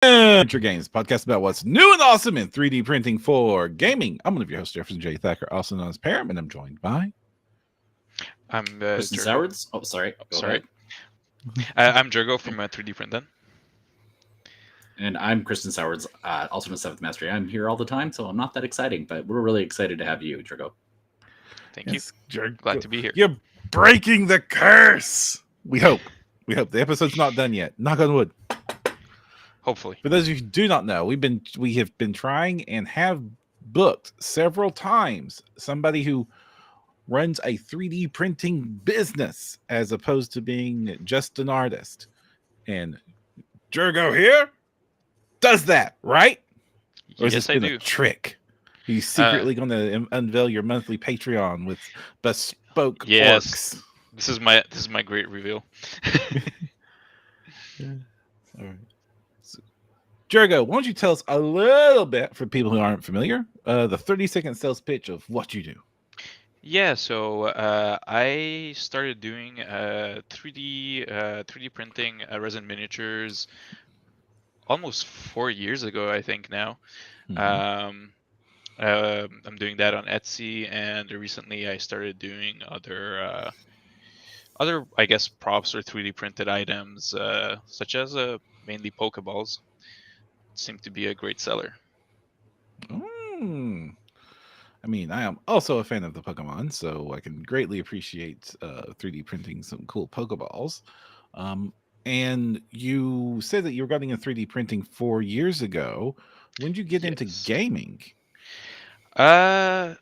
Adventure Games, podcast about what's new and awesome in 3D printing for gaming. I'm one of your hosts, Jefferson J. Thacker, also known as Param, and I'm joined by... I'm Kristen Gergo. Sowards. Oh, sorry. Go Sorry. ahead. I'm Gergo from 3D Printing. And I'm Kristen Sowards, also in 7th Mastery. I'm here all the time, so I'm not that exciting, but we're really excited to have you, Gergo. Thank you. Glad to be here. You're breaking the curse. We hope. The episode's not done yet. Knock on wood. Hopefully. For those of you who do not know, we have been trying and have booked several times somebody who runs a 3D printing business as opposed to being just an artist. And Gergo here does that, right? Or is yes, this I been do. a trick? Are you secretly going to unveil your monthly Patreon with bespoke orcs? This is my great reveal. All right. So, Gergo, why don't you tell us a little bit, for people who aren't familiar, the 30-second sales pitch of what you do? Yeah, so I started doing 3D printing resin miniatures almost 4 years ago, I think now. I'm doing that on Etsy, and recently I started doing other I guess props or 3D printed items, such as mainly Pokeballs. Seem to be a great seller. I mean, I am also a fan of the Pokemon, so I can greatly appreciate 3D printing some cool Pokeballs. And you said that you were getting a 3D printing 4 years ago. When did you get into gaming? It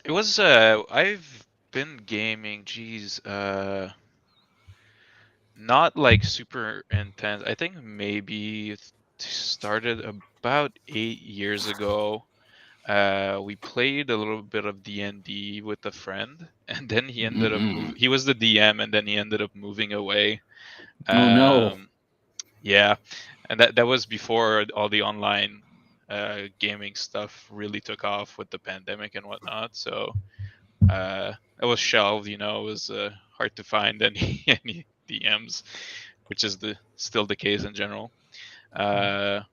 was I've been gaming, not like super intense. I think maybe it started about 8 years ago. We played a little bit of D&D with a friend, and then he ended up he was the DM, and then he ended up moving away. Oh no. Yeah, and that was before all the online gaming stuff really took off with the pandemic and whatnot. So it was shelved. It was hard to find any DMs, which is still the case in general. But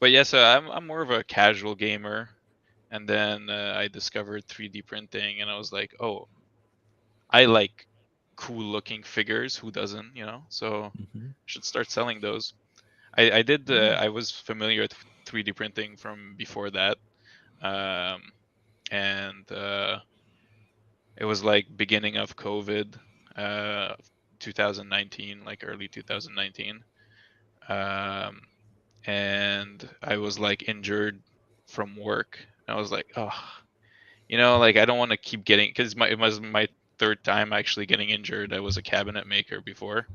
yeah, so I'm more of a casual gamer, and then I discovered 3D printing, and I was like, oh, I like cool looking figures. Who doesn't? So should start selling those. I did. I was familiar with 3D printing from before that, and it was like beginning of COVID, 2019, like early 2019, and I was like injured from work. And I was like, oh, like I don't want to keep getting, because it was my third time actually getting injured. I was a cabinet maker before,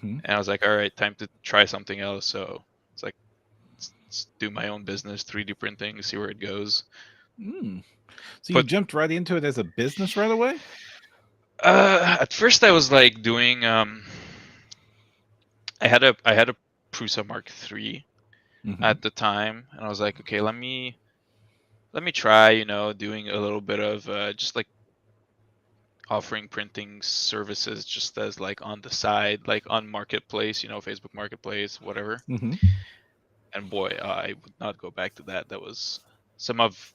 and I was like, all right, time to try something else. So it's like, let's do my own business, 3D printing, see where it goes. So you jumped right into it as a business right away? At first I was like doing I had a Prusa Mark III at the time, and I was like, okay, let me try, doing a little bit of just like offering printing services just as like on the side, like on Marketplace, Facebook Marketplace, whatever. And boy, I would not go back to that. That was some of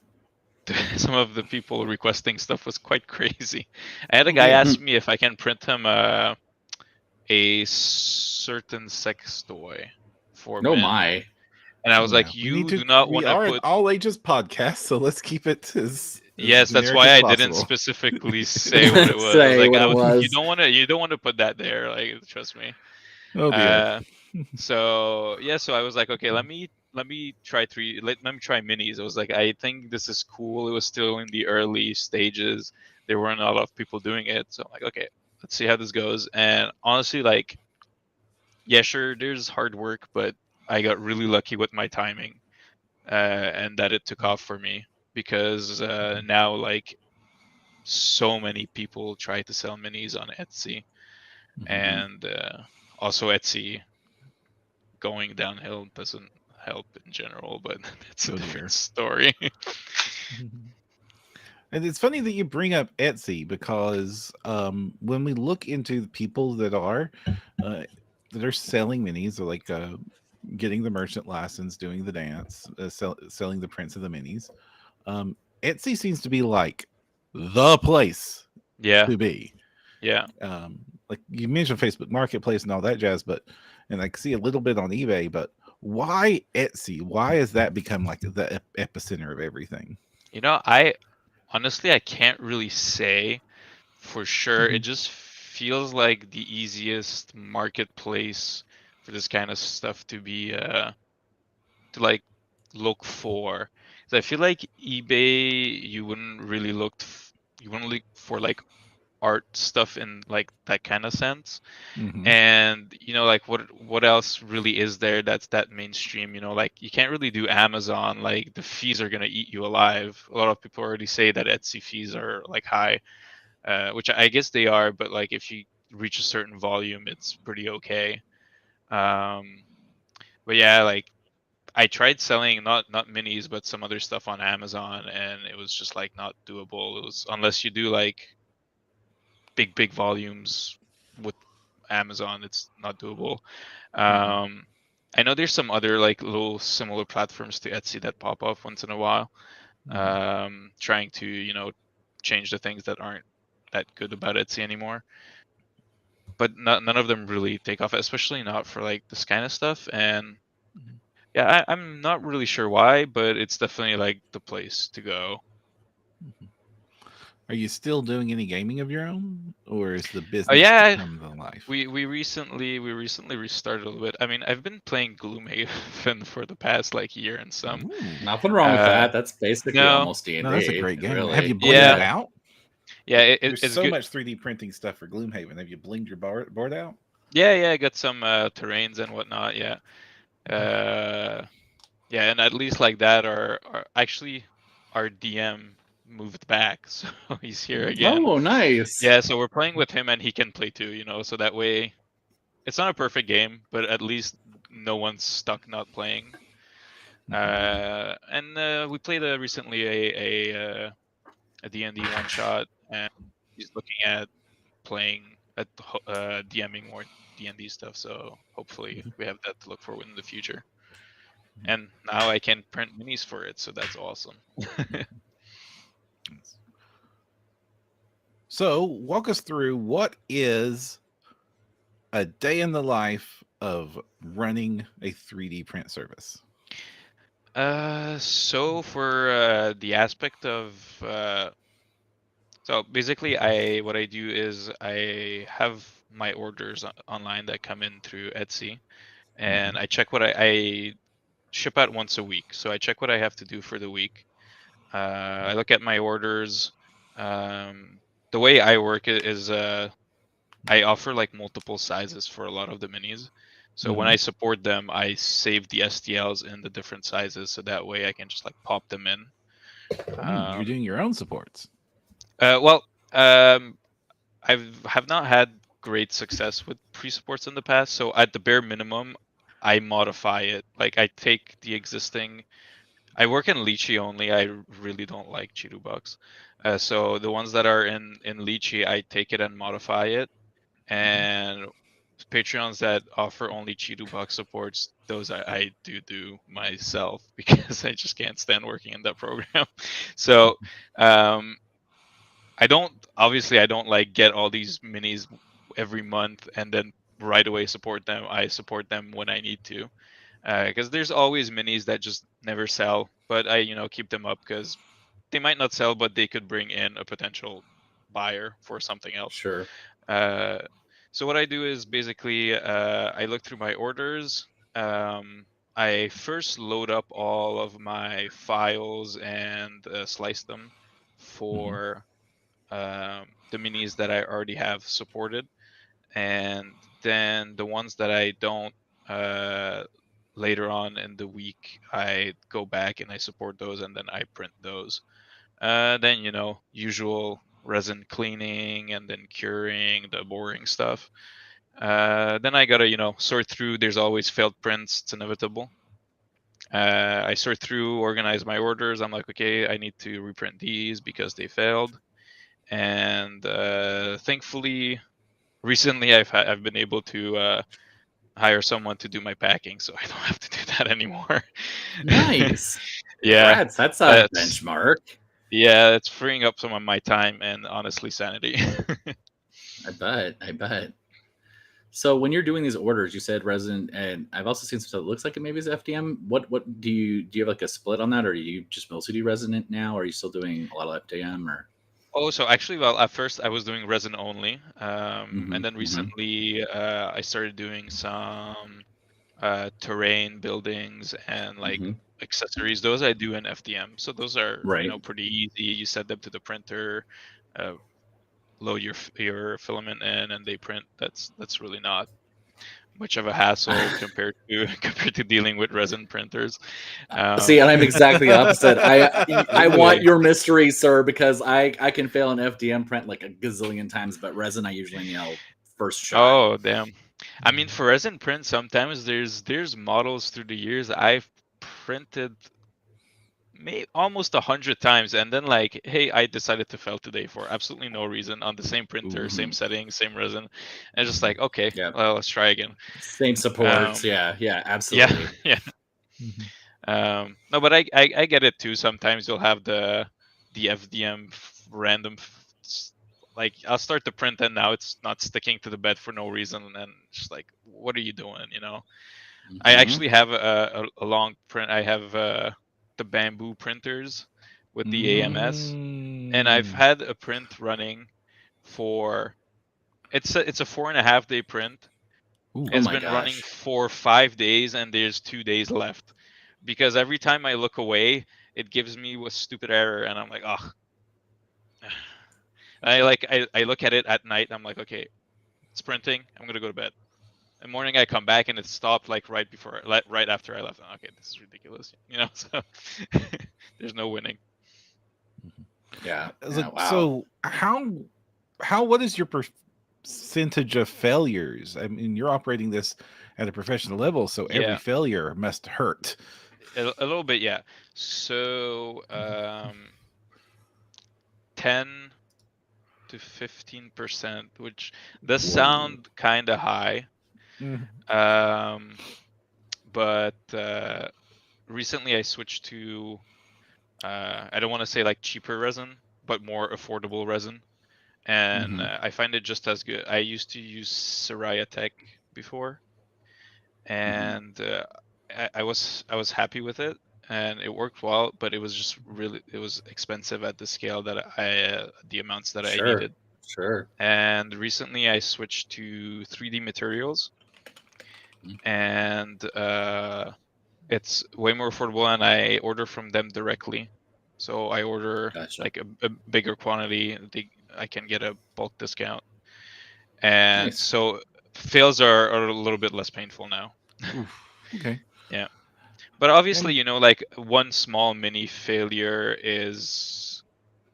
the people requesting stuff was quite crazy. I had a guy ask me if I can print him a certain sex toy for men. My. And I was like, you do not want to put... We are an all ages podcast, so let's keep it as yes, that's why I didn't specifically say what it was. I was like, you don't want to put that there. Like, trust me. So yeah, so I was like, okay, let me try let me try minis. I was like, I think this is cool. It was still in the early stages. There weren't a lot of people doing it. So I'm like, okay, let's see how this goes. And honestly, like, yeah, sure, there's hard work, but I got really lucky with my timing, and that it took off for me, because now, like, so many people try to sell minis on Etsy, and also Etsy going downhill doesn't help in general, but that's a different story. And it's funny that you bring up Etsy, because when we look into the people that are selling minis, or like getting the merchant license, doing the dance, selling the prints of the minis. Etsy seems to be like the place Yeah, to be. yeah. Like you mentioned Facebook Marketplace and all that jazz, but and I see a little bit on eBay, but why Etsy? Why has that become like the epicenter of everything? I honestly I can't really say for sure. It Mhm. just feels like the easiest marketplace for this kind of stuff to be to like look for. 'Cause I feel like eBay you wouldn't really you wouldn't look for like art stuff in like that kind of sense. Mhm. And like what else really is there that's that mainstream? Like you can't really do Amazon, like the fees are gonna eat you alive. A lot of people already say that Etsy fees are like high, which I guess they are, but like if you reach a certain volume, it's pretty okay. Um, but yeah, like I tried selling not minis, but some other stuff on Amazon, and it was just like not doable. It was unless you do like big volumes with Amazon, it's not doable. Um, I know there's some other like little similar platforms to Etsy that pop up once in a while, trying to change the things that aren't that good about Etsy anymore. But none of them really take off, especially not for like this kind of stuff. And yeah, I'm not really sure why, but it's definitely like the place to go. Are you still doing any gaming of your own, or is the Oh business yeah, become the life? we recently restarted a little bit. I mean, I've been playing Gloomhaven for the past like year and some. Ooh. Nothing wrong with Uh, that. That's basically no, almost D and No, that's a D, great game. Have really. you blinged yeah, it Yeah. out? yeah, There's it's so good. much 3D printing stuff for Gloomhaven. Have you blinged your board out? Yeah, I got some terrains and whatnot. Yeah, uh, yeah, and at least like that, our actually our DM moved back, so he's here again. Oh, nice. Yeah, so we're playing with him, and he can play too. So that way, it's not a perfect game, but at least no one's stuck not playing. And we played recently a D&D one shot, and he's looking at playing at DMing more D&D stuff. So hopefully we have that to look forward in the future. And now I can print minis for it, so that's awesome. So, walk us through what is a day in the life of running a 3D print service. So for the aspect of so basically, what I do is I have my orders online that come in through Etsy, and I check what I ship out once a week. So I check what I have to do for the week. I look at my orders. Um, the way I work is I offer like multiple sizes for a lot of the minis. So when I support them, I save the STLs in the different sizes, so that way I can just like pop them in. You're doing your own supports. Well, um, have not had great success with pre-supports in the past, so at the bare minimum, I modify it. Like I take the existing. I work in Lychee only. I really don't like Chirubucks. So the ones that are in Lychee, I take it and modify it. And Patreons that offer only Chirubuck supports, those I do myself because I just can't stand working in that program. So um, I don't like get all these minis every month and then right away support them. I support them when I need to, because there's always minis that just never sell, but I keep them up because they might not sell, but they could bring in a potential buyer for something else. Sure. Uh, so what I do is basically I look through my orders. I first load up all of my files and slice them for the minis that I already have supported, and then the ones that I don't, uh, later on in the week, I go back and I support those, and then I print those. Then usual resin cleaning and then curing the boring stuff. Then I gotta sort through. There's always failed prints. It's inevitable. I sort through, organize my orders. I'm like, okay, I need to reprint these because they failed. And thankfully, recently I've been able to hire someone to do my packing, so I don't have to do that anymore. Nice. Yeah, Congrats, that's a that's benchmark. yeah, it's freeing up some of my time and honestly sanity. I bet. So when you're doing these orders, you said resin, and I've also seen some stuff that looks like it maybe is FDM. What do you have like a split on that, or do you just mostly do resin now? Or are you still doing a lot of FDM? Or Oh, so actually, well, at first I was doing resin only, Mhm, and then mhm. recently I started doing some terrain buildings and like Mhm. accessories. Those I do in FDM, so those are Right. pretty easy. You send them to the printer, uh, load your filament in, and they print. That's really not much of a hassle compared to compared to dealing with resin printers. See, and I'm exactly the opposite. I want Really? your mystery, sir, because I can fail an FDM print like a gazillion times, but resin I usually nail first shot. Oh, damn. I mean, for resin print, sometimes there's models through the years I've printed almost 100 times, and then like, hey, I decided to fail today for absolutely no reason on the same printer, Mhm. same settings, same resin, and just like, okay, Yeah. well, let's try again. Same supports. Um, Yeah, yeah, absolutely. yeah. Mhm. No, but I get it too. Sometimes you'll have the FDM random like I'll start the print and now it's not sticking to the bed for no reason, and then just like, what are you doing? I Mhm. actually have a long print. I have the bamboo printers with the AMS, and I've Mm. had a print running for it's a 4.5 day print. Ooh. Oh It's my been running gosh. for 5 days, and there's 2 days left. Because every time I look away, it gives me a stupid error, and I'm like, oh. I look at it at night. I'm like, okay, it's printing. I'm gonna go to bed. In the morning, I come back and it stopped like right after I left. Okay, this is ridiculous. So there's no winning. Yeah. So, Yeah. Wow. so how what is your percentage of failures? I mean, you're operating this at a professional level, so every Yeah, failure must hurt. a little bit. Yeah. So 10 to 15%, which does Whoa. sound kind of high. Mhm. But recently I switched to I don't want to say like cheaper resin, but more affordable resin, and Mhm. I find it just as good. I used to use Soraya Tech before, Mhm. and I was happy with it, and it worked well, but it was just it was expensive at the scale that the amounts that I Sure. needed. Sure. And recently I switched to 3D materials, Mhm. and it's way more affordable, and I order from them directly. So I order Gotcha. like a bigger quantity. I can get a bulk discount, and Nice. so fails are a little bit less painful now. Oof. Okay. Yeah, but obviously, And like one small mini failure is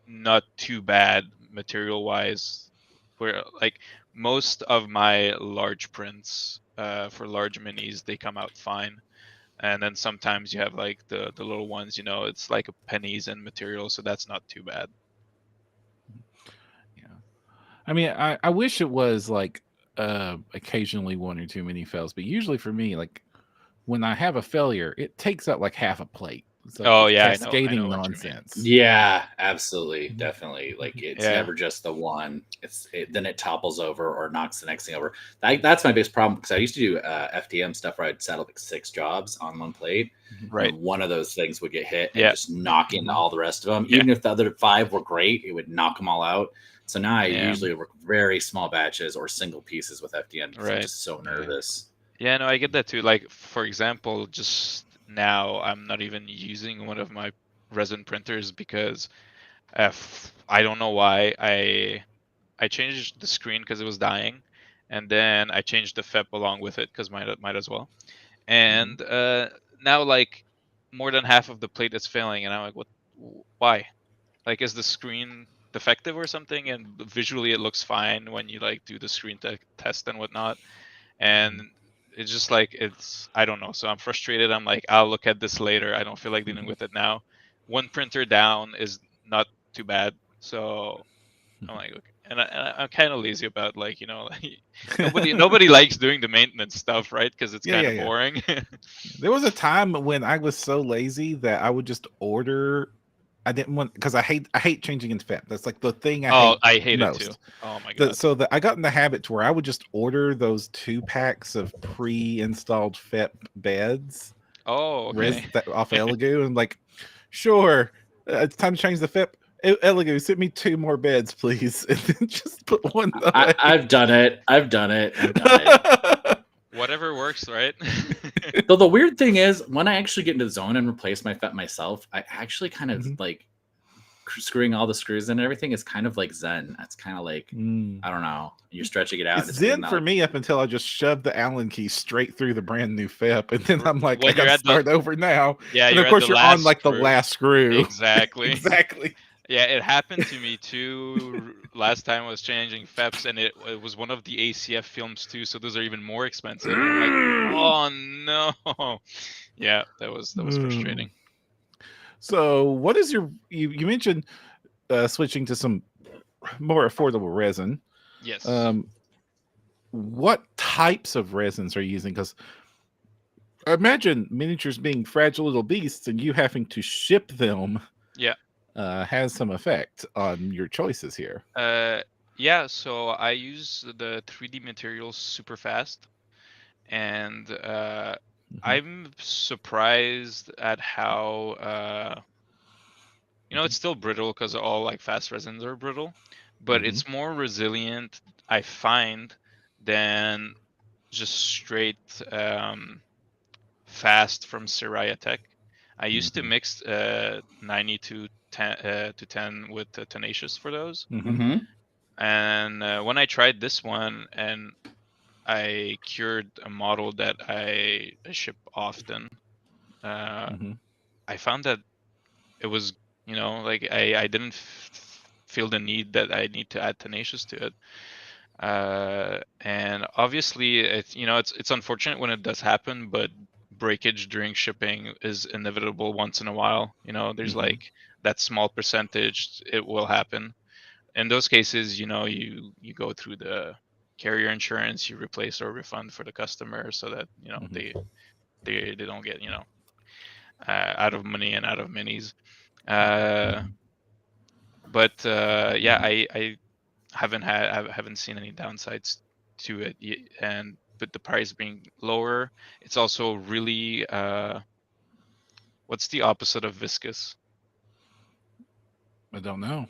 not too bad material wise. Where like most of my large prints for large minis, they come out fine. And then sometimes you have like the little ones, it's like pennies in material, so that's not too bad. yeah, I mean, I wish it was like occasionally one or two mini fails, but usually for me, like when I have a failure, it takes up like half a plate. It's like Oh it's yeah, I know cascading what you mean. nonsense. Yeah, absolutely, Mhm. definitely. Like it's Yeah, never just the one. Then it topples over or knocks the next thing over. That's my biggest problem because I used to do FDM stuff where I'd settle like 6 jobs on one plate, Mhm. and right. one of those things would get hit and Yeah, just knock into Mhm. all the rest of them. yeah, Even if the other 5 were great, it would knock them all out. So now I yeah, usually work very small batches or single pieces with FDM because I'm right. just so Yeah. nervous. Yeah, no, I get that too. Like for example, just now I'm not even using one of my resin printers because I don't know why I changed the screen because it was dying, and then I changed the FEP along with it because might as well. Mhm. And now like more than half of the plate is failing, and I'm like, what? Why? Like, is the screen defective or something? And visually, it looks fine when you like do the screen test and whatnot. And Mhm. it's just like I don't know. So I'm frustrated. I'm like, I'll look at this later. I don't feel like dealing Mhm. with it now. One printer down is not too bad. So I'm Mhm. like, okay. and I'm kind of lazy about like nobody likes doing the maintenance stuff, right? Because it's kind of boring. There was a time when I was so lazy that I would just order. I didn't want, because I hate changing into FEP. That's like the thing I hate most. it too. Oh my god! So that I got in the habit to where I would just order those 2 packs of pre-installed FEP beds. Oh, okay. Off Elegoo, and like, sure, it's time to change the FEP. Elegoo, send me 2 more beds, please, and then just put one away. I've done it. Whatever works, right? Though the weird thing is, when I actually get into the zone and replace my FEP myself, I actually kind of like screwing all the screws in and everything is kind of like zen. That's kind of like, I don't know. You're stretching it out. It's zen for me up until I just shoved the Allen key straight through the brand new FEP, and then I'm like, I got to start over now. Yeah, and of course you're on like the last screw. Exactly. Exactly. Yeah, it happened to me too. Last time I was changing FEPs, and it was one of the ACF films too, so those are even more expensive. I'm like, oh no. Yeah, that was frustrating. So what is you mentioned switching to some more affordable resin. Yes. What types of resins are you using? Because I imagine miniatures being fragile little beasts and you having to ship them has some effect on your choices here. Yeah, so I use the 3D materials super fast, and I'm surprised at how it's still brittle because all like fast resins are brittle, but it's more resilient, I find, than just straight fast from Siraya Tech. I used to mix 90 to 10 with Tenacious for those. And when I tried this one and I cured a model that I ship often, I found that it was, like I didn't feel the need that I need to add Tenacious to it. And obviously, it's unfortunate when it does happen, but breakage during shipping is inevitable once in a while. There's like that small percentage, it will happen. In those cases, you go through the carrier insurance, you replace or refund for the customer so that they don't get out of money and out of minis. But yeah, I haven't seen any downsides to it yet, but the price being lower, it's also really what's the opposite of viscous? I don't know.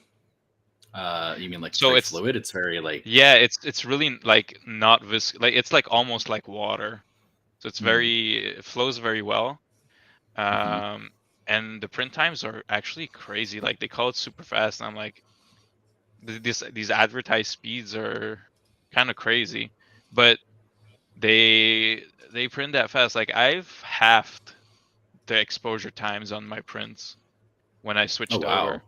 You mean like so it's fluid? It's very like it's really like not viscous, like it's like almost like water. So it's it flows very well. And the print times are actually crazy. Like they call it super fast, and I'm like, these advertised speeds are kind of crazy, but they print that fast. Like I've halved the exposure times on my prints when I switched over.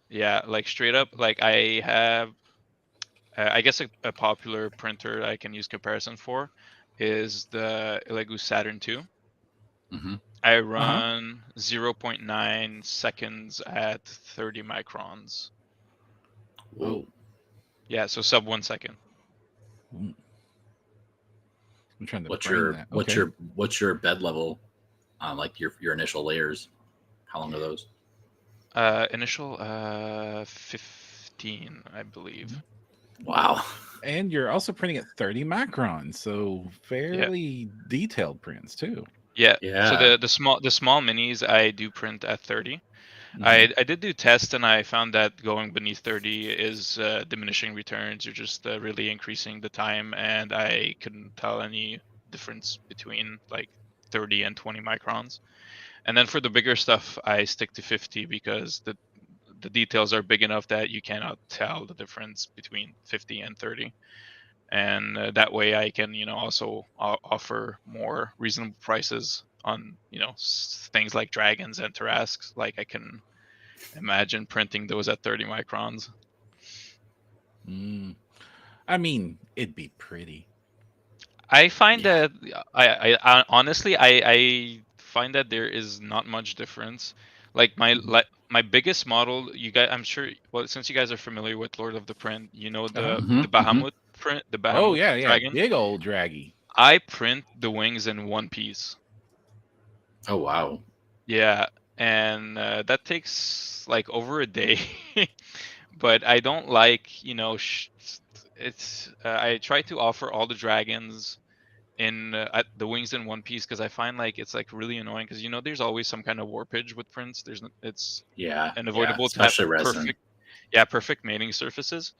Yeah, like straight up. Like I have, I guess a popular printer I can use comparison for is the Elegoo Saturn 2. I run 0.9 seconds at 30 microns. Whoa. Yeah, so sub 1 second. I'm trying to what's your bed level on like your initial layers? How long are those? Initial 15, I believe. Wow. And you're also printing at 30 microns, so fairly detailed prints too. Yeah. So the small minis I do print at 30. I did do tests and I found that going beneath 30 is diminishing returns. You're just really increasing the time, and I couldn't tell any difference between like 30 and 20 microns. And then for the bigger stuff, I stick to 50 because the details are big enough that you cannot tell the difference between 50 and 30. And that way I can, also offer more reasonable prices on, things like dragons and Tarrasques. Like I can imagine printing those at 30 microns. I mean, it'd be pretty. I find that I honestly, I find that there is not much difference. Like my biggest model, you guys, I'm sure. Well, since you guys are familiar with Lord of the Print, you know Uh-huh. the Bahamut print, the Oh Bahamut yeah, yeah, dragon. big old draggy. I print the wings in one piece. Oh wow. Yeah, and that takes like over a day. But I don't like, it's. I try to offer all the dragons in the wings in one piece because I find like it's like really annoying because there's always some kind of warpage with prints. It's Yeah. unavoidable to have Especially resin. perfect mating surfaces.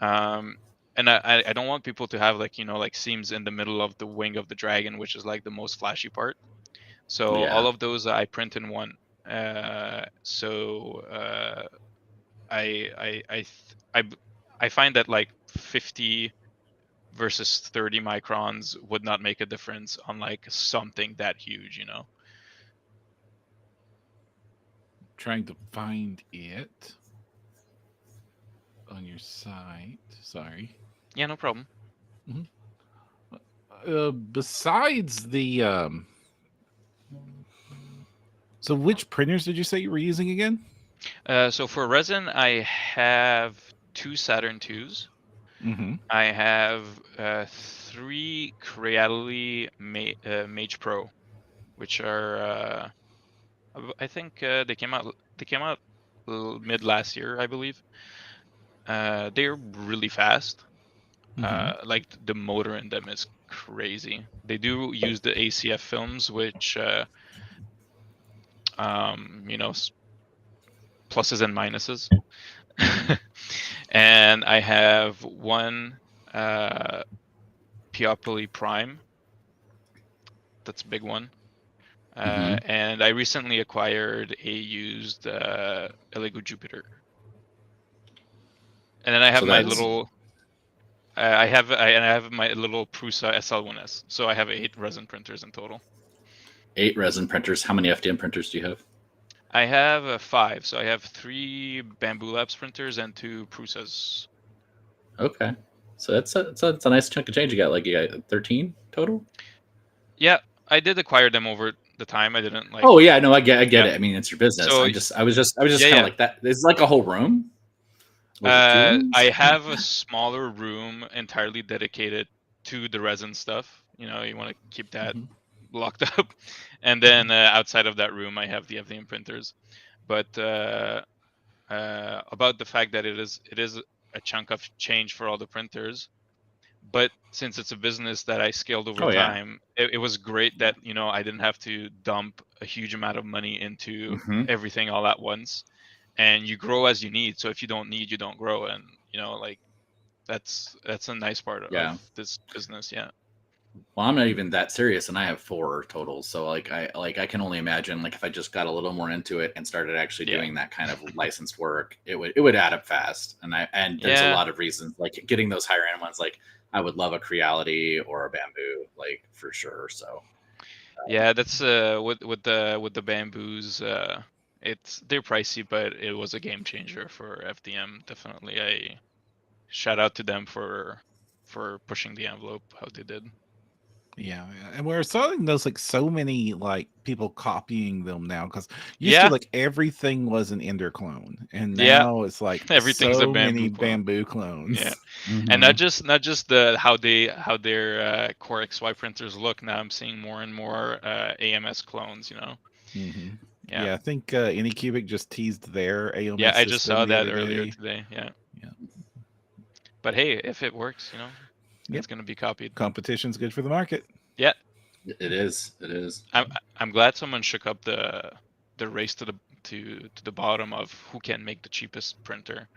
Um, and I don't want people to have like seams in the middle of the wing of the dragon, which is like the most flashy part. So Yeah. all of those I print in one. I find that like 50 versus 30 microns would not make a difference on like something that huge. Trying to find it on your site. Sorry. Yeah, no problem. Besides the so which printers did you say you were using again? So for resin, I have two Saturn 2s. Mm-hmm. I have 3 Creality Mage Pro, which are I think they came out mid last year, I believe. They're really fast. Like the motor in them is crazy. They do use the ACF films, which pluses and minuses. And I have one Peopoly Prime. That's a big one. And I recently acquired a used Lego Jupiter. And then I have my little. I have my little Prusa SL1S. So I have 8 resin printers in total. 8 resin printers. How many FDM printers do you have? I have 5. So I have 3 Bamboo Labs printers and 2 Prusas. Okay, so that's a nice chunk of change. You got 13 total. Yeah, I did acquire them over the time. I didn't like. Oh yeah, no, I get it. I mean, it's your business. So, I was just kind of like that. It's like a whole room. I have a smaller room entirely dedicated to the resin stuff. You want to keep that locked up, and then outside of that room, I have the FDM printers. But about the fact that it is a chunk of change for all the printers, but since it's a business that I scaled over time, it was great that I didn't have to dump a huge amount of money into everything all at once. And you grow as you need. So if you don't need, you don't grow. And like that's a nice part of this business. Yeah. Well, I'm not even that serious, and I have 4 total. So I can only imagine if I just got a little more into it and started actually doing that kind of licensed work, it would add up fast. And there's a lot of reasons, like getting those higher end ones. Like I would love a Creality or a Bamboo, for sure. So yeah, that's with the Bamboos. They're pricey, but it was a game changer for FDM. Definitely, I shout out to them for pushing the envelope how they did. Yeah, and we're starting those so many people copying them now because used to everything was an Ender clone, and now it's everything's so a bamboo many clone. Bamboo clones. Yeah, and not just how their Core XY printers look. Now I'm seeing more and more AMS clones. Yeah, I think Anycubic just teased their AMS. Yeah, I just saw that earlier today. Yeah. But hey, if it works, it's going to be copied. Competition's good for the market. Yeah, it is. It is. I'm glad someone shook up the race to the bottom of who can make the cheapest printer.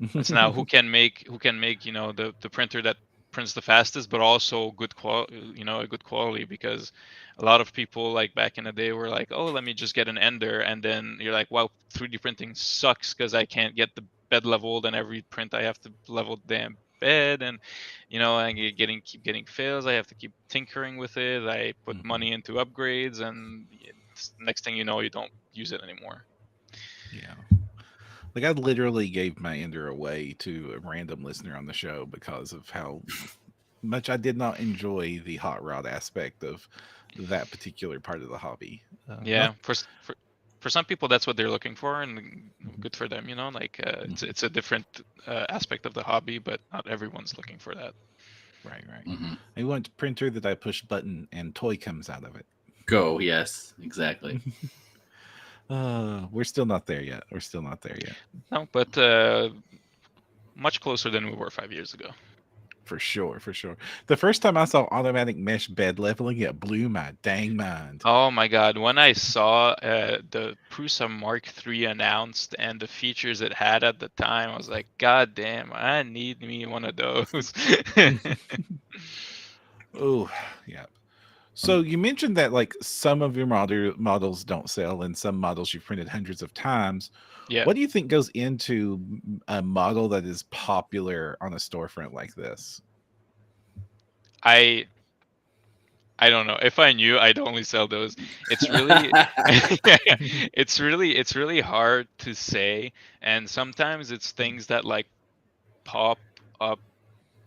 It's now who can make the printer that prints the fastest, but also good quality. A good quality, because a lot of people back in the day were like, oh, let me just get an Ender, and then you're like, wow, 3D printing sucks because I can't get the bed leveled, and every print I have to level the damn bed, and I keep getting fails. I have to keep tinkering with it. I put money into upgrades, and next thing you know, you don't use it anymore. Yeah. I literally gave my Ender away to a random listener on the show because of how much I did not enjoy the hot rod aspect of that particular part of the hobby. for some people that's what they're looking for, and good for them, you know. Like it's a different aspect of the hobby, but not everyone's looking for that. Right. Mm-hmm. I want a printer that I push button and toy comes out of it. Go, yes, exactly. We're still not there yet. No, but much closer than we were 5 years ago. For sure. The first time I saw automatic mesh bed leveling, it blew my dang mind. Oh my god, when I saw the Prusa Mark III announced and the features it had at the time, I was like, god damn, I need me one of those. Oh, yeah. So you mentioned that like some of your models don't sell and some models you've printed hundreds of times. Yeah. What do you think goes into a model that is popular on a storefront like this? I don't know. If I knew, I'd only sell those. It's really it's really hard to say, and sometimes it's things that like pop up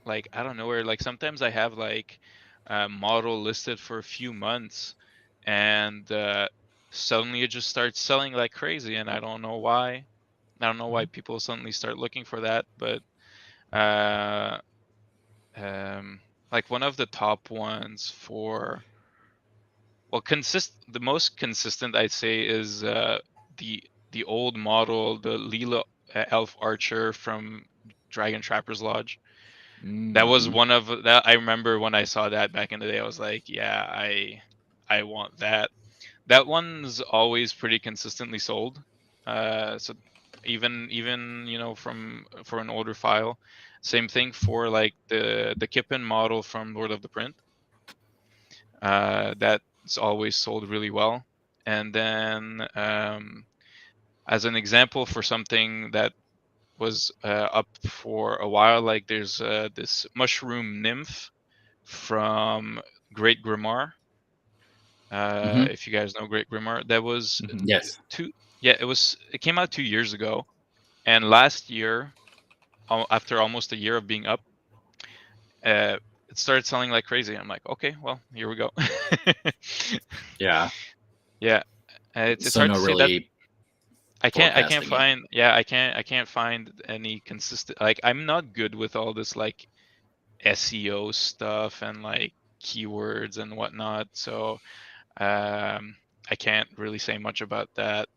like I don't know where. Like sometimes I have like a model listed for a few months, and suddenly it just starts selling like crazy, and I don't know why. I don't know why people suddenly start looking for that, but uh, like one of the top ones for the most consistent I'd say is the old model, the Leela Elf Archer from Dragon Trapper's Lodge. That was one of that. I remember when I saw that back in the day, I was like, yeah, I want that. That one's always pretty consistently sold. So even you know for an older file, same thing for like the Kippen model from Lord of the Print. That's always sold really well. And then as an example for something that was up for a while, like there's this mushroom nymph from Great Grimoire. If you guys know Great Grimoire, that was Yes. it came out 2 years ago, and last year, after almost a year of being up, it started selling like crazy. I'm like, okay, well, here we go. Yeah. Yeah, it's So hard no to say that. really I can't forecasting it. find I can't find any consistent, like I'm not good with all this like SEO stuff and like keywords and whatnot, so I can't really say much about that.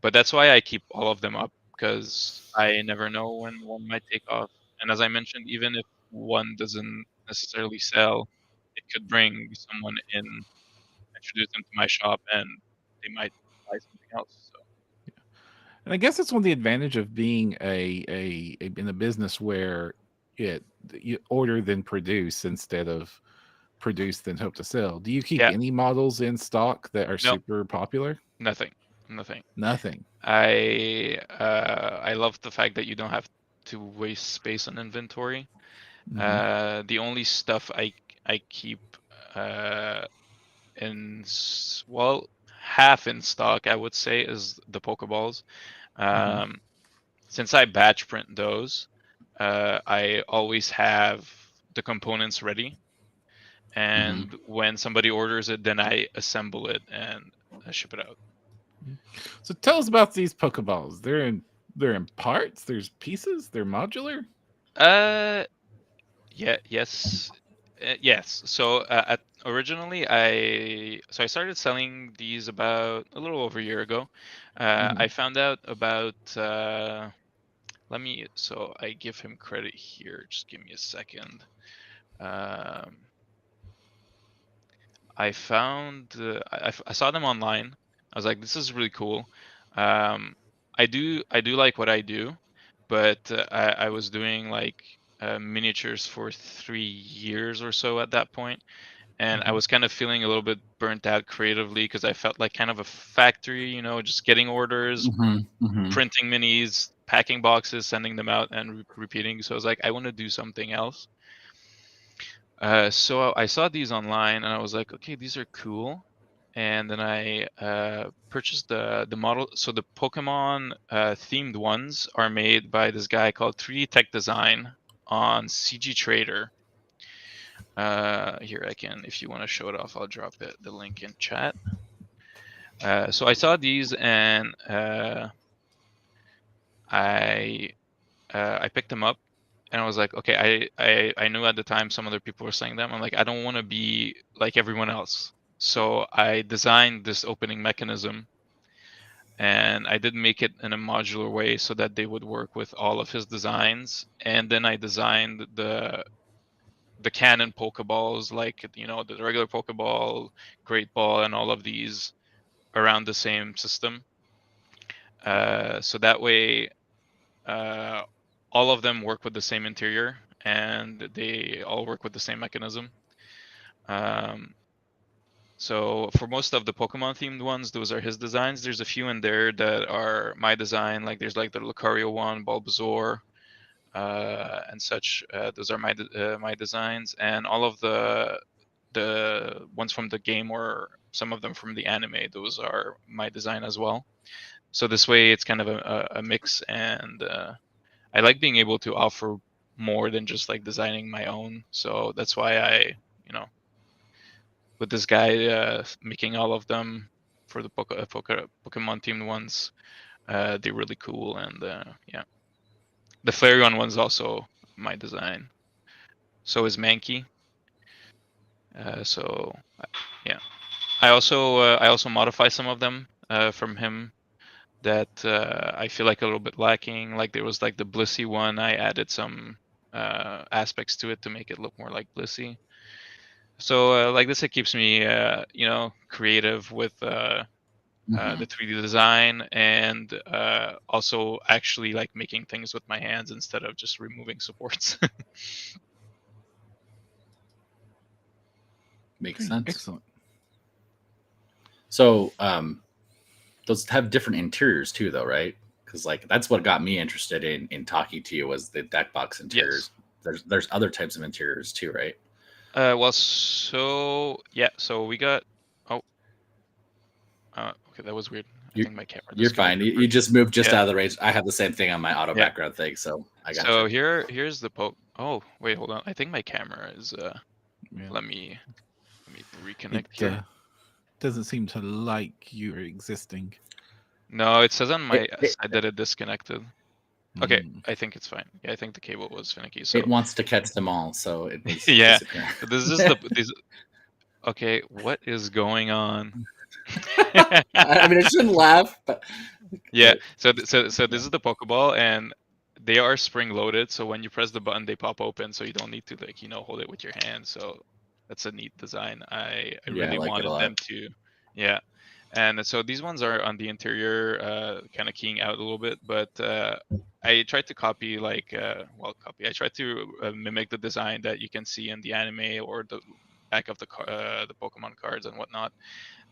But that's why I keep all of them up, because I never know when one might take off. And as I mentioned, even if one doesn't necessarily sell, it could bring someone in, introduce them to my shop, and they might buy something else. So And I guess that's one of the advantage of being in a business where you order then produce instead of produce then hope to sell. Do you keep yeah, any models in stock that are no, super popular? nothing. Nothing. I love the fact that you don't have to waste space on inventory. The only stuff I keep well, half in stock, I would say, is the Pokeballs. Since I batch print those, I always have the components ready, and when somebody orders it, then I assemble it and ship it out. So tell us about these Pokeballs. They're in parts. There's pieces. They're modular. Yes. Yes. So originally, I started selling these about a little over a year ago. I found out about so I give him credit here. Just give me a second. I found I saw them online. I was like, this is really cool. I do like what I do, but I was doing like miniatures for 3 years or so at that point, and I was kind of feeling a little bit burnt out creatively, because I felt like kind of a factory, you know, just getting orders, printing minis, packing boxes, sending them out, and repeating. So I was like, I want to do something else. So I saw these online, and I was like, okay, these are cool. And then I purchased the model. So the Pokemon themed ones are made by this guy called 3D Tech Design on CG Trader. Here I can, if you want to show it off, I'll drop the link in chat. So I saw these and I picked them up and I was like, okay, I knew at the time some other people were selling them. I'm like, I don't want to be like everyone else. So I designed this opening mechanism and I did make it in a modular way so that they would work with all of his designs. And then I designed the canon Pokeballs, like, you know, the regular Pokeball, Great Ball, and all of these around the same system. So that way, all of them work with the same interior and they all work with the same mechanism. So for most of the Pokemon themed ones, those are his designs. There's a few in there that are my design. Like there's like the Lucario one, Bulbasaur, and such. Those are my designs, and all of the ones from the game or some of them from the anime. Those are my design as well. So this way, it's kind of a mix, and I like being able to offer more than just like designing my own. So that's why I, you know, with this guy making all of them for the Pokemon themed ones, they're really cool, and yeah. The Flareon one's also my design. So is Mankey. So yeah, I also modify some of them from him that I feel like a little bit lacking. Like there was like the Blissey one. I added some aspects to it to make it look more like Blissey. So like this, it keeps me you know, creative with the 3D design and also actually like making things with my hands instead of just removing supports. Makes Okay, sense. excellent. So those have different interiors too, though, right? Because like that's what got me interested in talking to you was the deck box interiors. Yes. There's other types of interiors too, right? Well, so yeah, so we got. Oh, okay, that was weird. I think my camera. You're fine. You just moved just out of the range. I have the same thing on my auto background thing, so I got So you. here's the poke. Oh, wait, hold on. I think my camera is. Yeah. Let me reconnect It here. doesn't seem to like you're existing. No, it says on my side that it disconnected. Okay, Mm. I think it's fine. Yeah, I think the cable was finicky. So it wants to catch them all, so it was yeah, disappearing. so this is these. Okay, what is going on? I mean, I shouldn't laugh, but Yeah, so this is the Pokeball, and they are spring loaded. So when you press the button, they pop open, so you don't need to, like, you know, hold it with your hand. So that's a neat design. I yeah, I really like it a wanted lot. them to, yeah. And so these ones are on the interior, kind of keying out a little bit, but I tried to copy like, I tried to mimic the design that you can see in the anime or the back of the Pokemon cards and whatnot.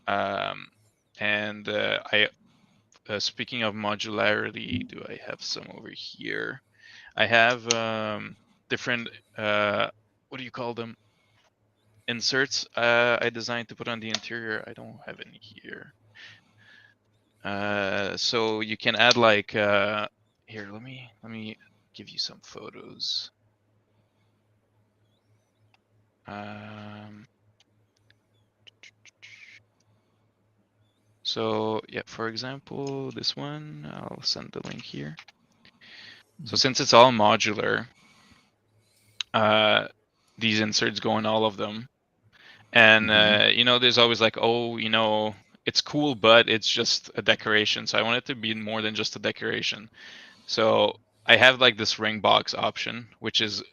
And I speaking of modularity, do I have some over here? I have different, what do you call them? Inserts I designed to put on the interior. I don't have any here. So you can add like, here, let me give you some photos. So yeah, for example, this one, I'll send the link here. So since it's all modular, these inserts go in all of them. And you know, there's always like, oh, you know, it's cool, but it's just a decoration. So I want it to be more than just a decoration. So I have like this ring box option, which is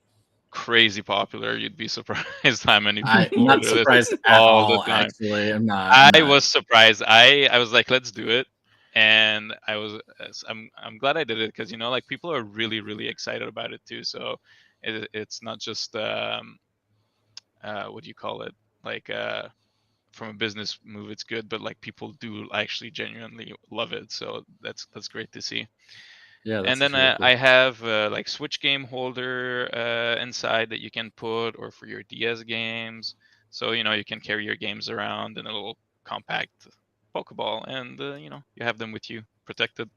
crazy popular. You'd be surprised how many I'm people not order this surprised at all the all. time. Actually, I'm not. I was surprised. I was like, let's do it. And I'm glad I did it because, you know, like people are really excited about it too. So it's not just what do you call it, like from a business move it's good, but like people do actually genuinely love it, so that's great to see. Yeah, And that's then really cool. I have like Switch game holder inside that you can put, or for your DS games, so you know you can carry your games around in a little compact Pokeball, and you know, you have them with you protected,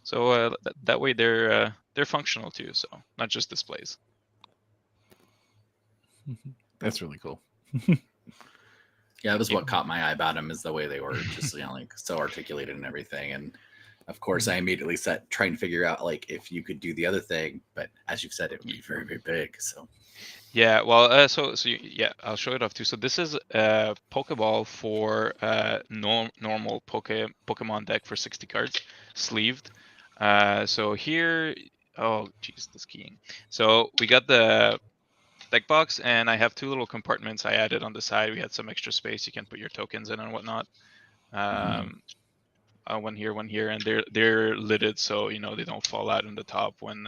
so that way they're functional too, so not just displays. That's really cool. Yeah, that was what caught my eye about them, is the way they were just like so articulated and everything. And of course, I immediately set trying to figure out like if you could do the other thing, but as you've said, it would be very, very big. So Yeah, well, yeah, I'll show it off too. So this is a Pokeball for normal Pokemon deck for 60 cards, sleeved. So here, oh geez, this keying. So we got the deck box, and I have two little compartments I added on the side. We had some extra space you can put your tokens in and whatnot. One here, and they're lidded, so they don't fall out in the top when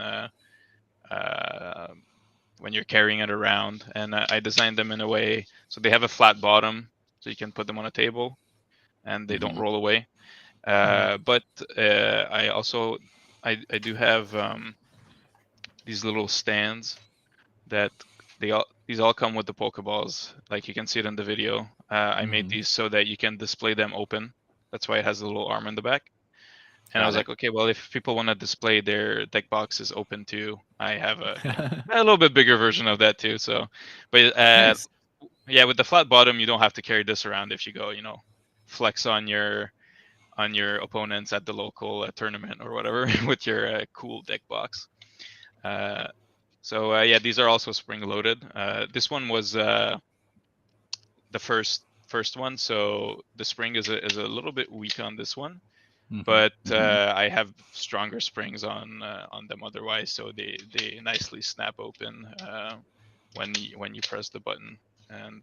you're carrying it around. And I designed them in a way so they have a flat bottom, so you can put them on a table, and they don't roll away. But I also I do have these little stands that these all come with the Pokeballs, like you can see it in the video. I made these so that you can display them open. That's why it has a little arm in the back. And I was like, okay, well, if people want to display their deck boxes open too, I have a little bit bigger version of that too. So, but Nice. yeah, with the flat bottom, you don't have to carry this around if you go, flex on your opponents at the local tournament or whatever with your cool deck box. So yeah, these are also spring loaded. This one was the first one, so the spring is a little bit weak on this one, but I have stronger springs on them otherwise, so they nicely snap open when you press the button. And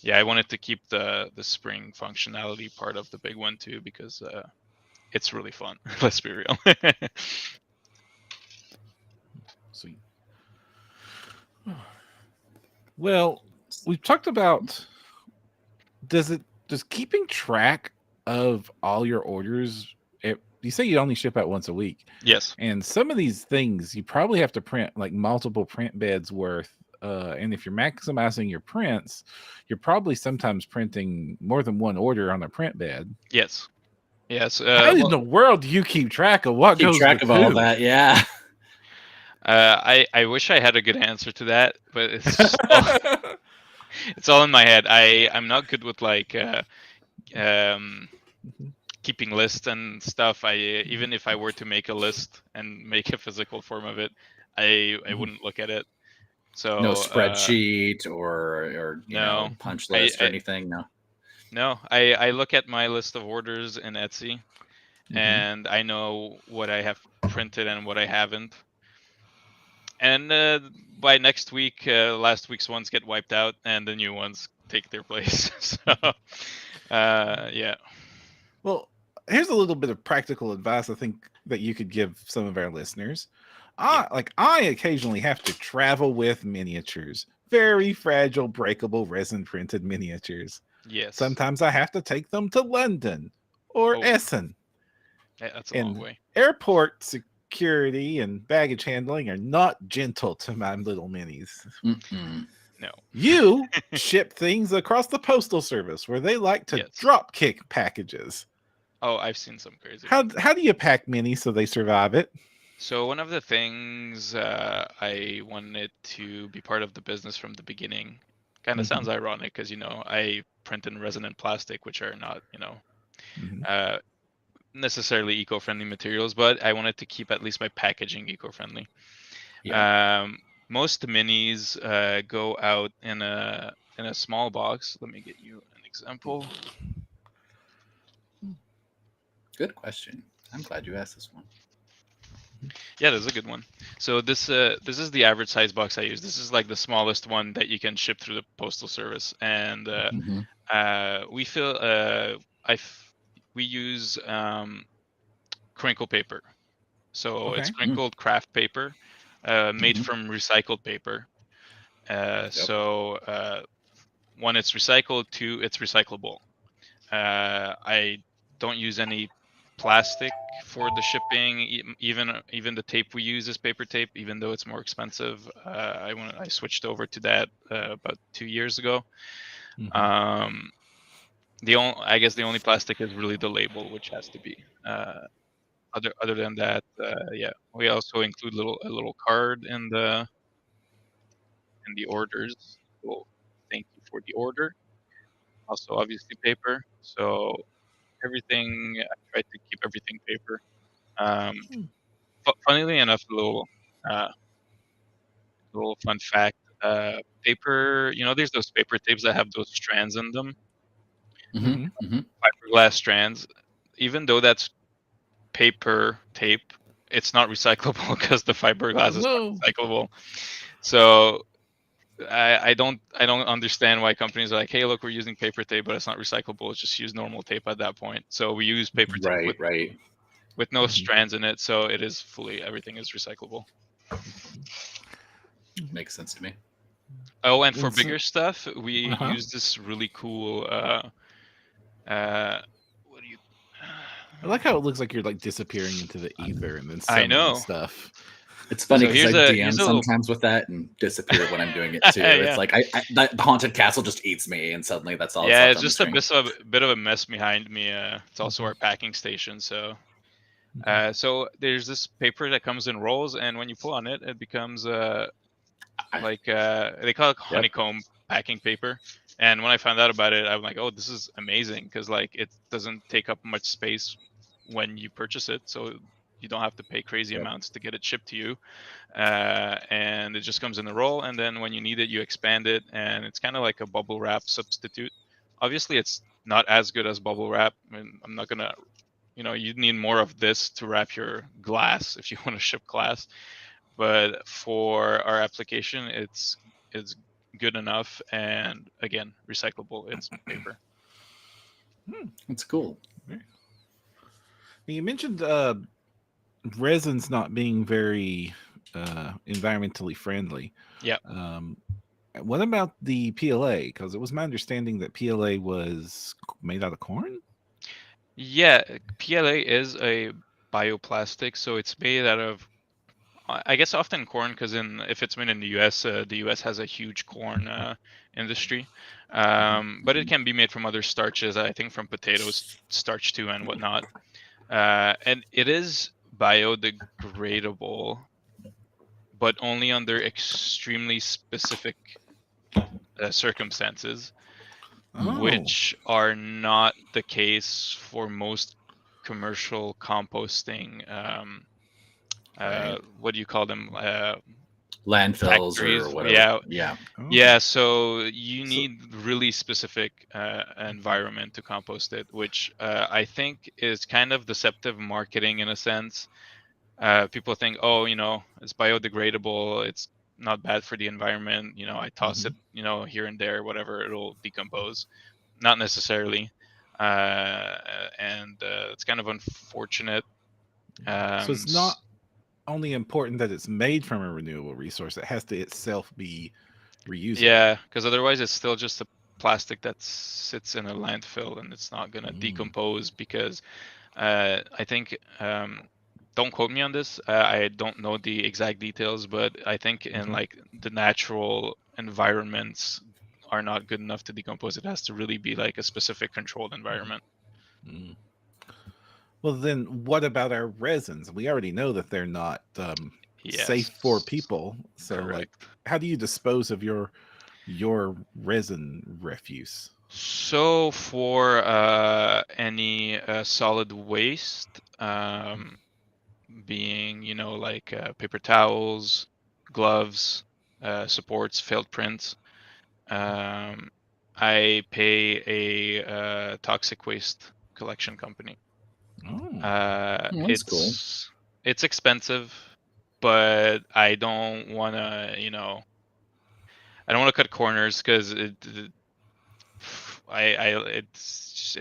yeah, I wanted to keep the spring functionality part of the big one too, because it's really fun. Let's be real. Sweet. Well, we've talked about does keeping track of all your orders. You say you only ship out once a week. Yes. And some of these things you probably have to print like multiple print beds worth. And if you're maximizing your prints, you're probably sometimes printing more than one order on a print bed. Yes. How in the world do you keep track of what goes with all that? Yeah. I wish I had a good answer to that, but it's it's all in my head. I'm not good with like keeping lists and stuff. Even if I were to make a list and make a physical form of it, I wouldn't look at it. So no spreadsheet or no punch list or anything. No, I look at my list of orders in Etsy, and I know what I have printed and what I haven't. And by next week, last week's ones get wiped out, and the new ones take their place. So, yeah. Well, here's a little bit of practical advice I think that you could give some of our listeners. I occasionally have to travel with miniatures, very fragile, breakable, resin printed miniatures. Yes. Sometimes I have to take them to London or Essen. Yeah, that's a long way. Airport security and baggage handling are not gentle to my little minis. No. You ship things across the postal service where they like to drop kick packages. Oh, I've seen some crazy. How do you pack minis so they survive it? So one of the things I wanted to be part of the business from the beginning, kind of sounds ironic because I print in resin and plastic, which are not necessarily eco-friendly materials, but I wanted to keep at least my packaging eco-friendly. Most minis go out in a small box. Let me get you an example. Good question. I'm glad you asked this one. Yeah, that's a good one. So this is the average size box I use. This is like the smallest one that you can ship through the postal service, and we use crinkle paper. So it's crinkled craft paper made from recycled paper. So one, it's recycled. Two, it's recyclable. I don't use any plastic for the shipping. Even the tape we use is paper tape, even though it's more expensive. I switched over to that about 2 years ago. I guess the only plastic is really the label, which has to be. Other than that, yeah, we also include a little card in the orders. Well, thank you for the order. also obviously paper. So everything, I try to keep everything paper. Hmm. Funnily enough, uh, little fun fact. Paper, there's those paper tapes that have those strands in them, Mm-hmm. Mm-hmm. Mm-hmm. fiberglass strands. Even though that's paper tape, it's not recyclable because the fiberglass is not No. recyclable. So I don't understand why companies are like, hey, look, we're using paper tape, but it's not recyclable. Let's just use normal tape at that point. So we use paper tape Right. Right. with no Mhm. strands in it, so everything is recyclable. Makes sense to me. Oh, and for And so- bigger stuff, we Uh-huh. use this really cool what do you I like how it looks like you're like disappearing into the ether and then I summoning know. stuff. It's funny So because here's I a DM little sometimes with that and disappear when I'm doing it too. It's yeah. like the haunted castle just eats me, and suddenly that's all that's Yeah, left it's on the just a screen. bit of a mess behind me. It's also our packing station, so so there's this paper that comes in rolls, and when you pull on it, it becomes they call it honeycomb packing paper. And when I found out about it, I'm like, oh, this is amazing because like it doesn't take up much space when you purchase it, so you don't have to pay crazy amounts to get it shipped to you. And it just comes in a roll, and then when you need it, you expand it, and it's kind of like a bubble wrap substitute. Obviously, it's not as good as bubble wrap. I mean, I'm not gonna, you'd need more of this to wrap your glass if you want to ship glass. But for our application, it's good enough, and again, recyclable. It's paper. It's cool. You mentioned resins not being very environmentally friendly. Yeah. What about the PLA? Because it was my understanding that PLA was made out of corn. Yeah, PLA is a bioplastic, so it's made out of, I guess, often corn, because if it's made in the U.S. has a huge corn industry, but it can be made from other starches. I think from potatoes starch too and whatnot. And it is biodegradable, but only under extremely specific circumstances, Oh, which are not the case for most commercial composting. Right. What do you call them? Landfills or Factories. whatever. Yeah, Yeah. yeah. So you So- need really specific environment to compost it, which I think is kind of deceptive marketing in a sense. People think, oh, it's biodegradable. It's not bad for the environment. I toss it, here and there, whatever, it'll decompose. Not necessarily. And it's kind of unfortunate. so it's not only important that it's made from a renewable resource; it has to itself be reusable. Yeah, because otherwise it's still just a plastic that sits in a landfill and it's not gonna decompose because I think don't quote me on this. I don't know the exact details, but I think in like the natural environments are not good enough to decompose. It has to really be like a specific controlled environment. Mm. Well, then what about our resins? We already know that they're not safe for Yes. people. So, like, Correct. how do you dispose of your resin refuse? So for any solid waste, being like paper towels, gloves, supports, failed prints, um, I pay a toxic waste collection company. Oh, That's cool. It's expensive, but I don't want to, I don't want to cut corners because it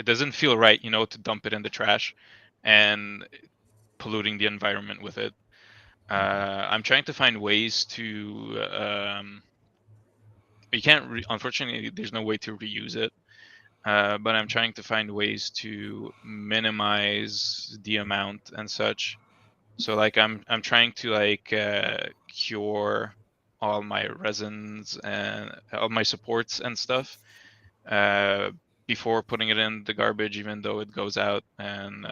doesn't feel right, to dump it in the trash and polluting the environment with it. I'm trying to find ways to. You can't. Unfortunately, there's no way to reuse it. But I'm trying to find ways to minimize the amount and such. So like I'm trying to like cure all my resins and all my supports and stuff uh, before putting it in the garbage, even though it goes out, and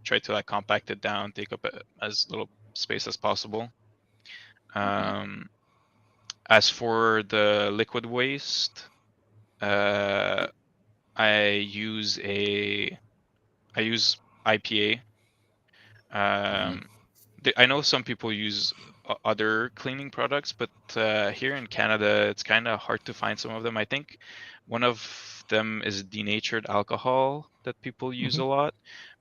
try to like compact it down, take up as little space as possible. As for the liquid waste, uh, I use IPA. I know some people use other cleaning products, but here in Canada, it's kind of hard to find some of them. I think one of them is denatured alcohol that people use a lot,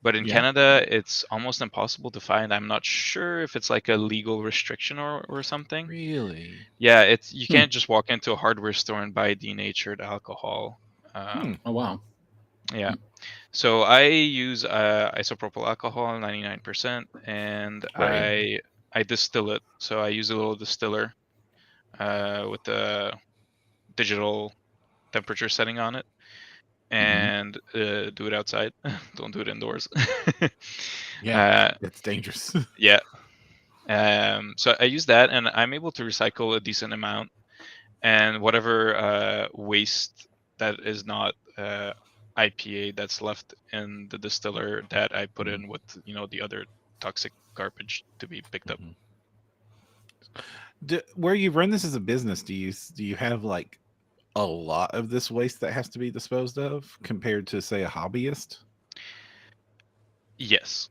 but in Yeah. Canada, it's almost impossible to find. I'm not sure if it's like a legal restriction or something. Really? Yeah, you can't just walk into a hardware store and buy denatured alcohol. Oh wow. Yeah. So I use isopropyl alcohol, 99%, and Right. I distill it. So I use a little distiller with the digital temperature setting on it, and do it outside. Don't do it indoors. Yeah, it's dangerous. Yeah. So I use that, and I'm able to recycle a decent amount, and whatever waste that is not IPA that's left in the distiller that I put in with the other toxic garbage to be picked up. Where you run this as a business, do you have like a lot of this waste that has to be disposed of compared to say a hobbyist? Yes.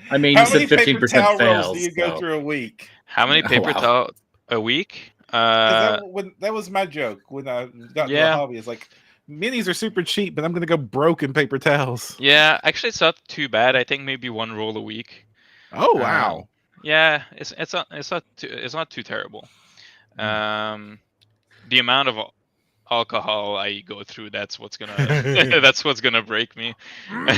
I mean, How you many said 15% paper towel rolls fails. do you go So. through a week? How many paper wow. towel a week? 'Cause that was my joke when I got to a hobby. It's like minis are super cheap, but I'm gonna go broke in paper towels. Yeah, actually, it's not too bad. I think maybe one roll a week. Oh wow! Yeah, it's not too terrible. The amount of alcohol I go through, that's what's gonna break me.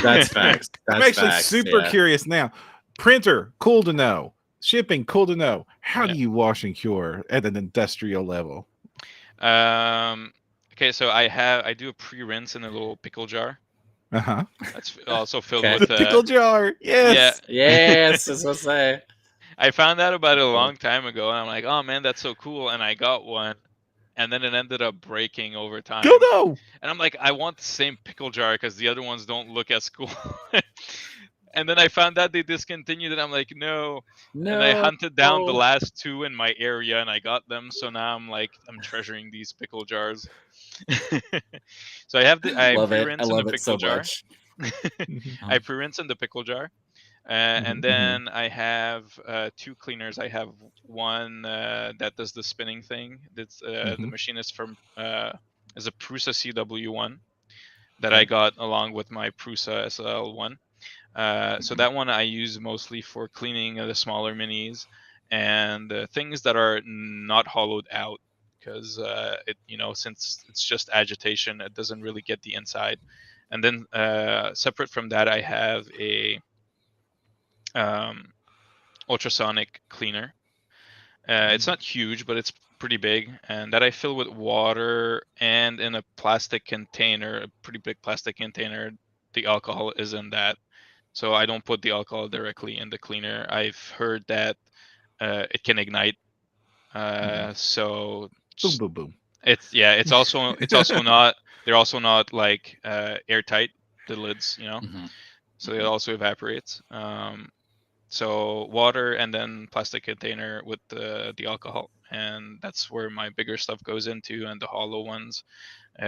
That's facts. I'm actually super curious now. Printer, cool to know. Shipping, cool to know. How do you wash and cure at an industrial level? Okay, so I do a pre-rinse in a little pickle jar. That's also filled with the pickle jar. Yes. Yeah. Yes, that's what I say. I found out about it a long time ago, and I'm like, oh man, that's so cool. And I got one, and then it ended up breaking over time. Dildo! And I'm like, I want the same pickle jar because the other ones don't look as cool. And then I found out they discontinued it. I'm like, no. And I hunted down the last two in my area, and I got them. So now I'm treasuring these pickle jars. So I pre-rinse in the pickle jar. I pre-rinse in the pickle jar. And then I have two cleaners. I have one that does the spinning thing. That's the machine is is a Prusa CW1 that I got along with my Prusa SL1. So that one I use mostly for cleaning the smaller minis and things that are not hollowed out, because since it's just agitation, it doesn't really get the inside. And then separate from that, I have a ultrasonic cleaner. It's not huge, but it's pretty big, and that I fill with water, and in a plastic container, a pretty big plastic container. The alcohol is in that, so I don't put the alcohol directly in the cleaner. I've heard that it can ignite. So boom, boom, boom. It's also not. They're also not like airtight, the lids, so it also evaporates. So water and then plastic container with the alcohol, and that's where my bigger stuff goes into, and the hollow ones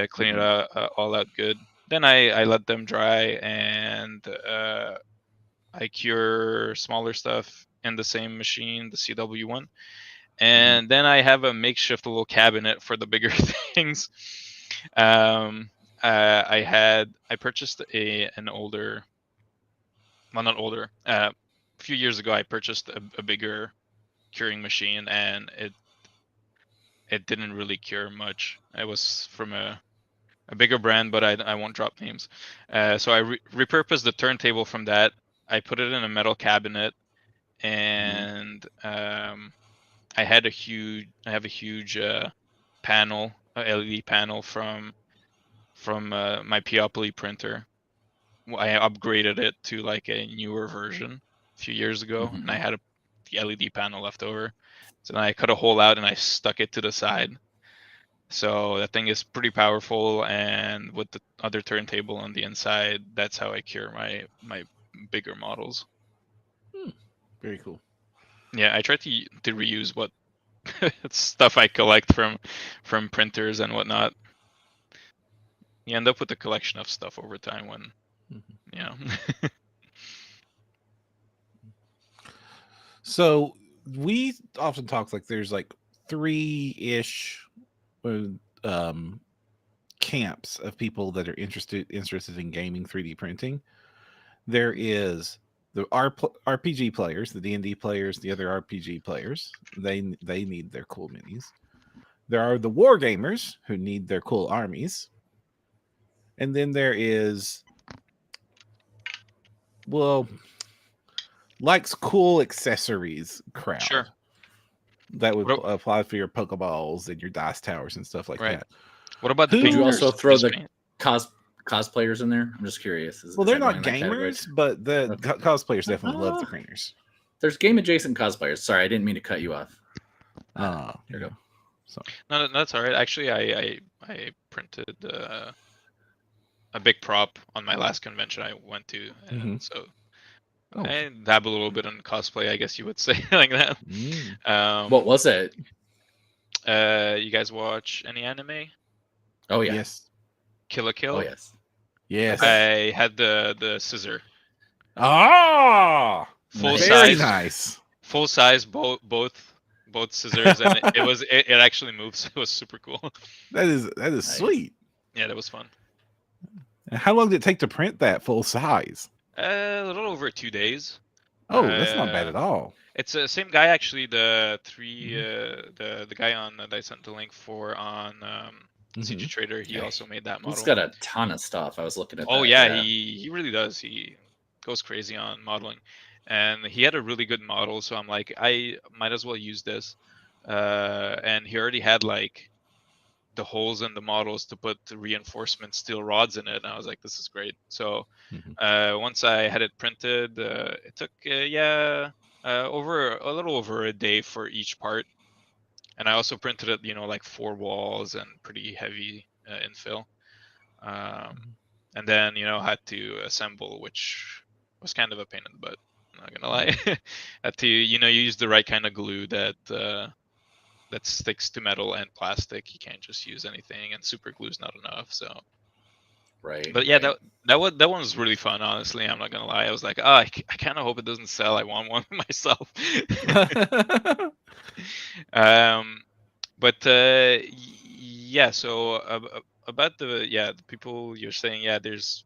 clean it all out good. Then I let them dry, and I cure smaller stuff in the same machine, the CW1. And then I have a makeshift little cabinet for the bigger things. I purchased an older, well, not older, a few years ago. I purchased a bigger curing machine, and it didn't really cure much. It was from a bigger brand, but I won't drop names. So I repurposed the turntable from that. I put it in a metal cabinet, and I have a huge panel, a LED panel from my Peopoly printer. I upgraded it to like a newer version a few years ago, and I had the LED panel left over. So then I cut a hole out and I stuck it to the side. So that thing is pretty powerful, and with the other turntable on the inside, that's how I cure my bigger models. Very cool. Yeah, I try to reuse what stuff I collect from printers and whatnot. you end up with a collection of stuff over time when, you know. So we often talk like there's like 3-ish camps of people that are interested in gaming 3D printing. There is the RPG players, the D&D players, the other RPG players. They need their cool minis. There are the war gamers who need their cool armies. And then there is, well, likes cool accessories crowd. Sure. That would apply for your Pokeballs and your dice towers and stuff like that. What about the Would you painters? also throw the cosplayers in there? I'm just curious. Well, they're not gamers, but the cosplayers definitely love the painters. There's game adjacent cosplayers. Sorry, I didn't mean to cut you off. Here you go. So No, that's all right. Actually, I printed a big prop on my last convention I went to, and so I dabble a little bit on cosplay, I guess you would say, like that. What was it? You guys watch any anime? Oh yeah. Yes. Kill la Kill? Oh yes. Yes. I had the scissor. Ah, full very size. Nice. Full size, both scissors, and it actually moves. It was super cool. That is nice. Sweet. Yeah, that was fun. How long did it take to print that full size? A little over 2 days. Oh, that's not bad at all. It's the same guy actually. The guy on that I sent the link for on CG Trader. He also made that model. He's got a ton of stuff. I was looking at. Oh yeah, he really does. He goes crazy on modeling, and he had a really good model. So I'm like, I might as well use this. And he already had like the holes in the models to put the reinforcement steel rods in it, and I was like, this is great. So once I had it printed, it took over a little over a day for each part, and I also printed it, like 4 walls and pretty heavy infill, and then had to assemble, which was kind of a pain in the butt, I'm not gonna lie. Had to use the right kind of glue that sticks to metal and plastic. You can't just use anything, and super glue is not enough. So, right. But yeah, that one was really fun. Honestly, I'm not gonna lie. I was like, I kind of hope it doesn't sell. I want one myself. But yeah. So about the people you're saying, there's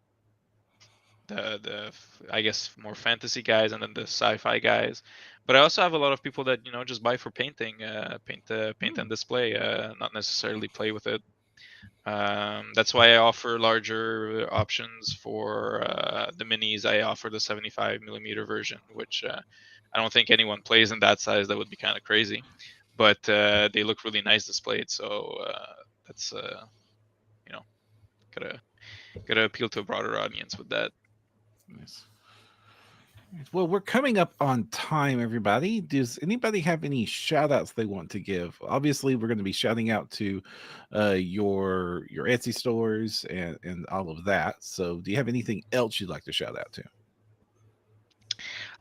the I guess more fantasy guys and then the sci-fi guys. But I also have a lot of people that just buy for painting, paint and display, not necessarily play with it. That's why I offer larger options for the minis. I offer the 75mm version, which I don't think anyone plays in that size. That would be kind of crazy, but they look really nice displayed. So that's gotta appeal to a broader audience with that. Nice. Well, we're coming up on time, everybody. Does anybody have any shout outs they want to give? Obviously, we're going to be shouting out to your Etsy stores and all of that. So do you have anything else you'd like to shout out to?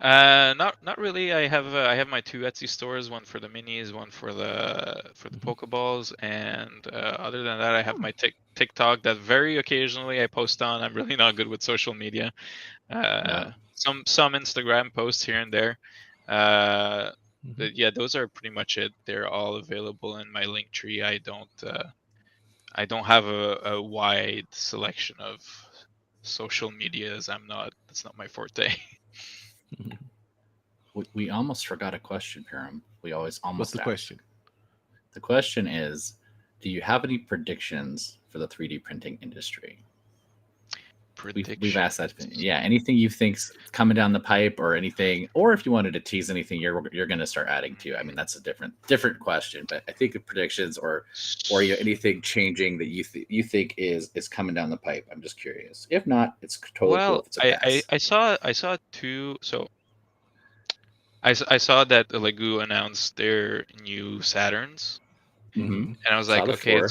Not really. I have my 2 Etsy stores, one for the minis, one for the Pokeballs, and other than that, I have my TikTok that very occasionally I post on. I'm really not good with social media. Some Instagram posts here and there. But yeah, those are pretty much it. They're all available in my link tree. I don't have a wide selection of social medias. That's not my forte. We almost forgot a question, Piram. We always almost. What's the question? The question is, do you have any predictions for the 3D printing industry? We've asked that. Yeah, anything you think's coming down the pipe, or anything, or if you wanted to tease anything, you're going to start adding to. I mean, that's a different question, but I think of predictions or anything changing that you think is coming down the pipe. I'm just curious. If not, it's totally cool. If it's I saw 2. So I saw that Lego announced their new Saturns, and I was like, okay,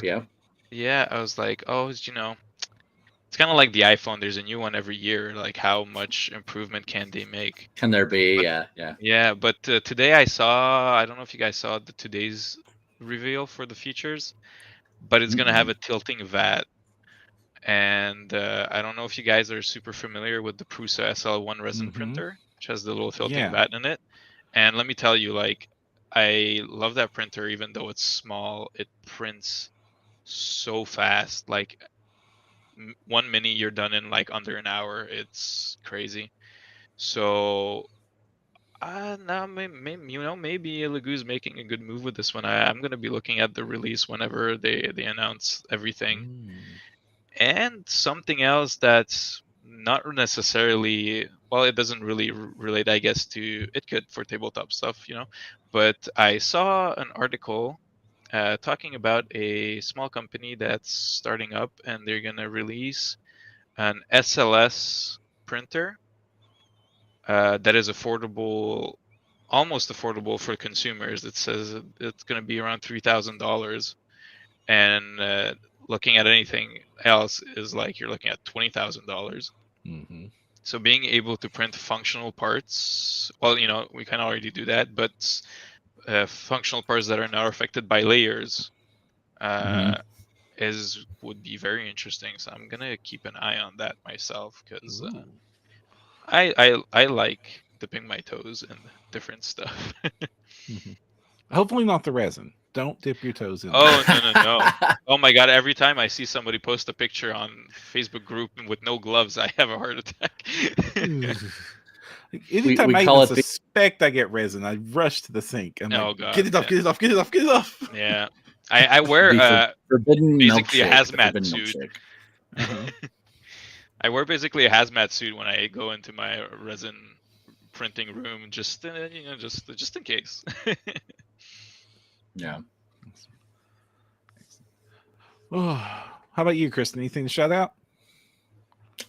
yeah. I was like, oh, it's kind of like the iPhone. There's a new one every year. Like, how much improvement can they make? Can there be? Yeah. But today I don't know if you guys saw today's reveal for the features, but it's gonna have a tilting VAT, And I don't know if you guys are super familiar with the Prusa SL1 resin Mhm. printer, which has the little tilting Yeah. bat in it. And let me tell you, like, I love that printer, even though it's small. It prints so fast. Like, one mini, you're done in like under an hour. It's crazy. So now maybe Lagu's making a good move with this one. I'm gonna be looking at the release whenever they announce everything. Mm. And something else that's not necessarily, well, it doesn't really relate, I guess, to, it could for tabletop stuff, but I saw an article talking about a small company that's starting up, and they're gonna release an SLS printer that is affordable, almost affordable for consumers. It says it's going to be around $3,000, and looking at anything else is like you're looking at $20,000. Mhm. So being able to print functional parts, well, we kind of already do that, but functional parts that are not affected by layers would be very interesting. So I'm gonna keep an eye on that myself, because Ooh. I like dipping my toes in different stuff. Mhm. Hopefully not the resin. Don't dip your toes in. Oh, there. no. Oh my God, every time I see somebody post a picture on Facebook group with no gloves, I have a heart attack. Anytime we I call even it the- suspect I get resin, I rush to the sink. I'm Oh like, God, get it off, yeah. get it off, get it off, get it off. Yeah. I wear the forbidden basically a milkshake. The hazmat forbidden suit. milkshake. Uh-huh. I wear basically a hazmat suit when I go into my resin printing room, just just in case. Yeah. Oh, how about you, Kristen? Anything to shout out?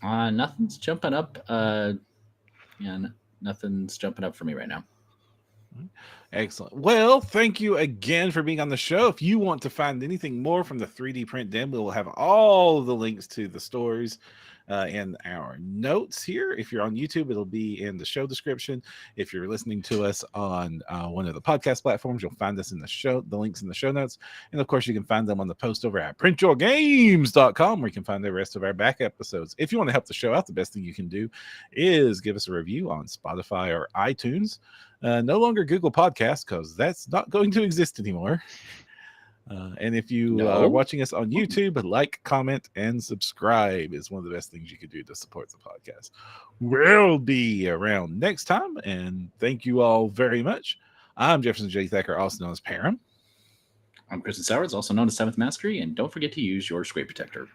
Nothing's jumping up. Nothing's jumping up for me right now. Excellent. Well, thank you again for being on the show. If you want to find anything more from the 3D Print Den, we'll have all of the links to the stores in our notes here. If you're on YouTube, it'll be in the show description. If you're listening to us on one of the podcast platforms, you'll find us in the links in the show notes. And of course, you can find them on the post over at printyourgames.com, where you can find the rest of our back episodes. If you want to help the show out, the best thing you can do is give us a review on Spotify or iTunes. No longer Google Podcasts, because that's not going to exist anymore. And if you are watching us on YouTube, like, comment, and subscribe is one of the best things you could do to support the podcast. We'll be around next time, and thank you all very much. I'm Jefferson J. Thacker, also known as Param. I'm Kristen Sowards, also known as Seventh Mastery, and don't forget to use your scrape protector.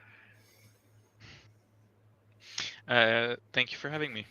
Thank you for having me.